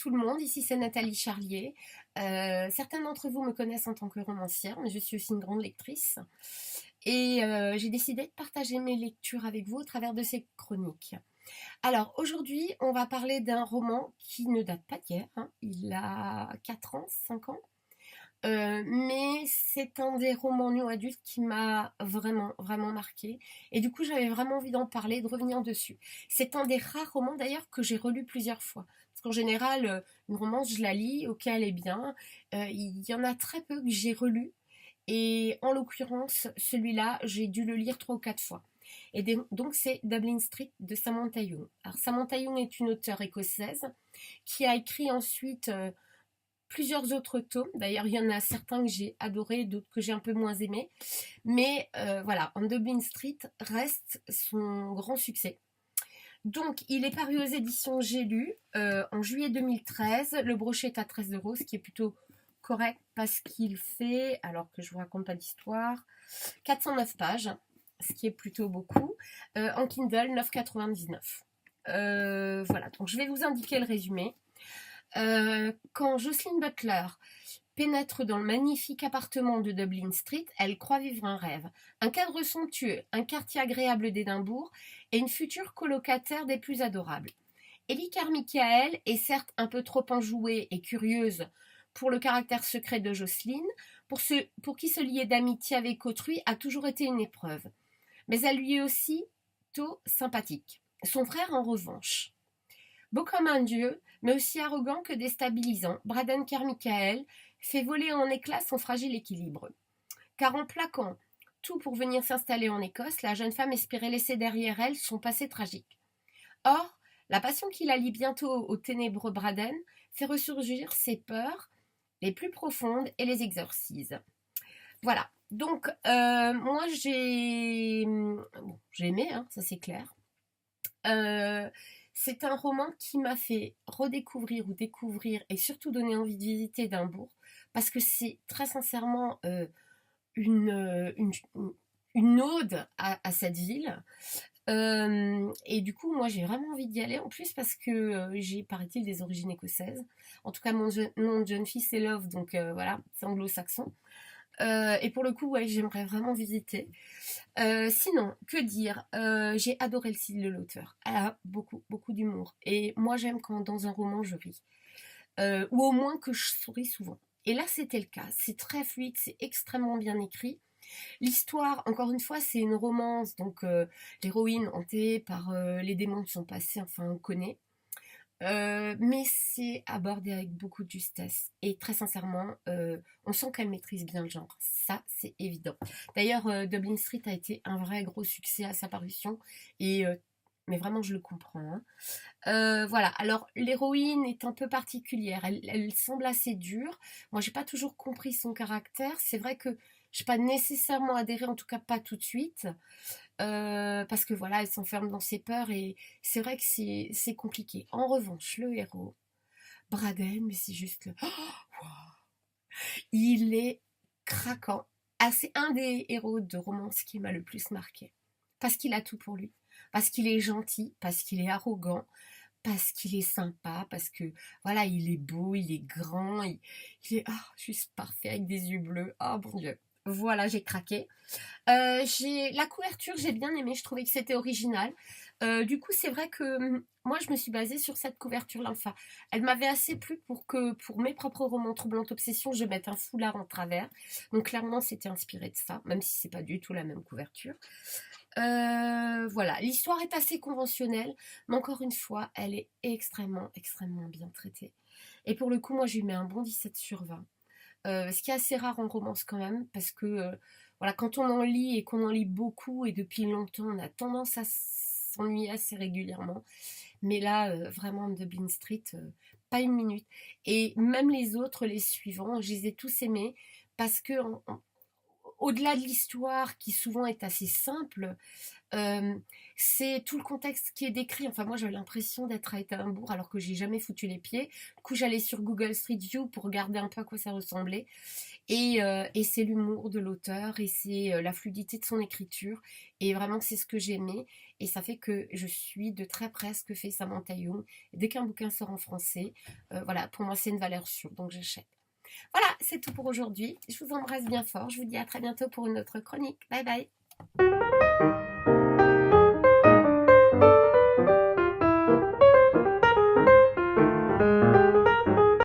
tout le monde, ici c'est Nathalie Charlier. Certains d'entre vous me connaissent en tant que romancière, mais je suis aussi une grande lectrice. Et j'ai décidé de partager mes lectures avec vous au travers de ces chroniques. Alors aujourd'hui, on va parler d'un roman qui ne date pas d'hier, hein. Il a 4 ans, 5 ans. Mais c'est un des romans new adultes qui m'a vraiment, vraiment marqué. Et du coup, j'avais vraiment envie d'en parler, de revenir dessus. C'est un des rares romans d'ailleurs que j'ai relu plusieurs fois. Parce qu'en général, une romance, je la lis, ok, elle est bien. Il y en a très peu que j'ai relu. Et en l'occurrence, celui-là, j'ai dû le lire 3 ou 4 fois. Et donc, c'est Dublin Street de Samantha Young. Alors, Samantha Young est une auteure écossaise qui a écrit ensuite plusieurs autres tomes. D'ailleurs, il y en a certains que j'ai adorés, d'autres que j'ai un peu moins aimés. Mais voilà, En Dublin Street reste son grand succès. Donc, il est paru aux éditions J'ai lu en juillet 2013. Le brochet est à 13 €, ce qui est plutôt correct parce qu'il fait, alors que je vous raconte pas d'histoire, 409 pages, ce qui est plutôt beaucoup. En Kindle, 9,99 €. Voilà, donc je vais vous indiquer le résumé. Quand Jocelyn Butler pénètre dans le magnifique appartement de Dublin Street, elle croit vivre un rêve. Un cadre somptueux, un quartier agréable d'Édimbourg et une future colocataire des plus adorables. Ellie Carmichael est certes un peu trop enjouée et curieuse pour le caractère secret de Jocelyn, pour qui se lier d'amitié avec autrui a toujours été une épreuve. Mais elle lui est aussi tôt sympathique. Son frère, en revanche, beau comme un dieu, mais aussi arrogant que déstabilisant, Braden Carmichael fait voler en éclats son fragile équilibre. Car en plaquant tout pour venir s'installer en Écosse, la jeune femme espérait laisser derrière elle son passé tragique. Or, la passion qui la lie bientôt au ténébreux Braden fait ressurgir ses peurs les plus profondes et les exorcise. Voilà. Donc, moi, j'ai aimé, hein, ça c'est clair. C'est un roman qui m'a fait redécouvrir ou découvrir et surtout donner envie de visiter Édimbourg parce que c'est très sincèrement une, une, une ode à cette ville. Et du coup, moi, j'ai vraiment envie d'y aller en plus parce que j'ai, paraît-il, des origines écossaises. En tout cas, mon nom de jeune fille, c'est Love, donc voilà, c'est anglo-saxon. Et pour le coup, ouais, j'aimerais vraiment visiter. Sinon, que dire. J'ai adoré le style de l'auteur. Elle a beaucoup, beaucoup d'humour. Et moi, j'aime quand dans un roman, je ris. Ou au moins que je souris souvent. Et là, c'était le cas. C'est très fluide, c'est extrêmement bien écrit. L'histoire, encore une fois, c'est une romance. Donc, l'héroïne hantée par les démons de son passé, enfin, on connaît. Mais c'est abordé avec beaucoup de justesse. Et très sincèrement, on sent qu'elle maîtrise bien le genre. Ça, c'est évident. D'ailleurs, Dublin Street a été un vrai gros succès à sa parution. Et, mais vraiment, je le comprends, hein. Voilà. Alors, l'héroïne est un peu particulière. Elle semble assez dure. Moi, j'ai pas toujours compris son caractère. C'est vrai que je n'ai pas nécessairement adhéré, en tout cas pas tout de suite. Parce que voilà, elle s'enferme dans ses peurs et c'est vrai que c'est compliqué. En revanche, le héros, Braden, mais c'est juste le... Il est craquant. Ah, c'est un des héros de romance qui m'a le plus marqué. Parce qu'il a tout pour lui. Parce qu'il est gentil, parce qu'il est arrogant, parce qu'il est sympa, parce que voilà, il est beau, il est grand, il est juste parfait avec des yeux bleus. Oh mon Dieu. Voilà, j'ai craqué. La couverture, j'ai bien aimé, je trouvais que c'était original. Du coup, c'est vrai que moi, je me suis basée sur cette couverture-là. Enfin, elle m'avait assez plu pour que, pour mes propres romans Troublante Obsession, je mette un foulard en travers. Donc, clairement, c'était inspiré de ça, même si c'est pas du tout la même couverture. Voilà, l'histoire est assez conventionnelle, mais encore une fois, elle est extrêmement, extrêmement bien traitée. Et pour le coup, moi, je lui mets un bon 17/20. Ce qui est assez rare en romance quand même, parce que voilà, quand on en lit et qu'on en lit beaucoup et depuis longtemps, on a tendance à s'ennuyer assez régulièrement. Mais là, vraiment, Dublin Street, pas une minute. Et même les autres, les suivants, je les ai tous aimés parce que au-delà de l'histoire qui souvent est assez simple, c'est tout le contexte qui est décrit. Enfin, moi, j'avais l'impression d'être à Édimbourg alors que j'ai jamais foutu les pieds. Du coup, j'allais sur Google Street View pour regarder un peu à quoi ça ressemblait. Et c'est l'humour de l'auteur et c'est la fluidité de son écriture. Et vraiment, c'est ce que j'aimais. Et ça fait que je suis de très près ce que fait Samantha Young. Dès qu'un bouquin sort en français, voilà, pour moi, c'est une valeur sûre. Donc, j'achète. Voilà, c'est tout pour aujourd'hui. Je vous embrasse bien fort. Je vous dis à très bientôt pour une autre chronique. Bye bye.